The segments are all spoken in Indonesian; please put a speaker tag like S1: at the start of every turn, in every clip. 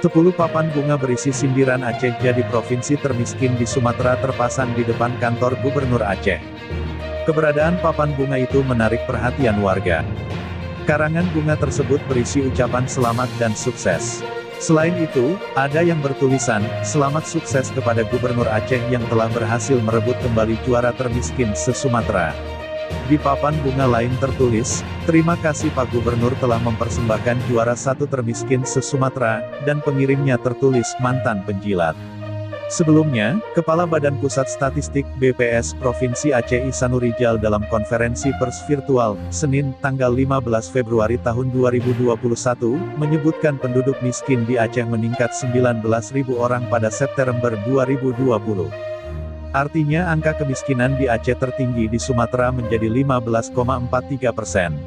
S1: 10 papan bunga berisi sindiran Aceh jadi provinsi termiskin di Sumatera terpasang di depan kantor Gubernur Aceh. Keberadaan papan bunga itu menarik perhatian warga. Karangan bunga tersebut berisi ucapan selamat dan sukses. Selain itu, ada yang bertulisan, "Selamat sukses kepada Gubernur Aceh yang telah berhasil merebut kembali juara termiskin se-Sumatera." Di papan bunga lain tertulis, "Terima kasih Pak Gubernur telah mempersembahkan juara satu termiskin se-Sumatera," dan pengirimnya tertulis mantan penjilat. Sebelumnya, Kepala Badan Pusat Statistik BPS Provinsi Aceh Ihsanurijal dalam konferensi pers virtual, Senin, tanggal 15 Februari tahun 2021, menyebutkan penduduk miskin di Aceh meningkat 19.000 orang pada September 2020. Artinya angka kemiskinan di Aceh tertinggi di Sumatera menjadi 15,43%.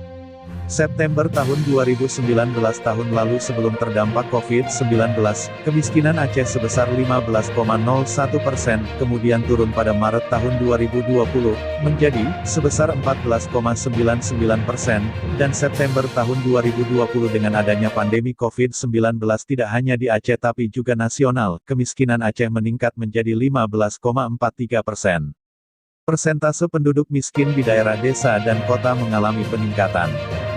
S1: September tahun 2019 tahun lalu sebelum terdampak COVID-19, kemiskinan Aceh sebesar 15,01%, kemudian turun pada Maret tahun 2020, menjadi sebesar 14,99%, dan September tahun 2020 dengan adanya pandemi COVID-19 tidak hanya di Aceh tapi juga nasional, kemiskinan Aceh meningkat menjadi 15,43%. Persentase penduduk miskin di daerah desa dan kota mengalami peningkatan.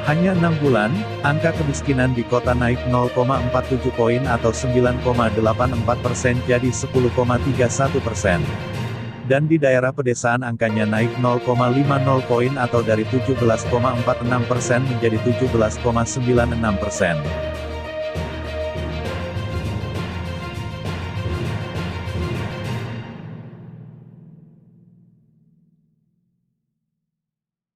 S1: Hanya 6 bulan, angka kemiskinan di kota naik 0,47 poin atau 9,84% jadi 10,31%. Dan di daerah pedesaan angkanya naik 0,50 poin atau dari 17,46% menjadi 17,96%.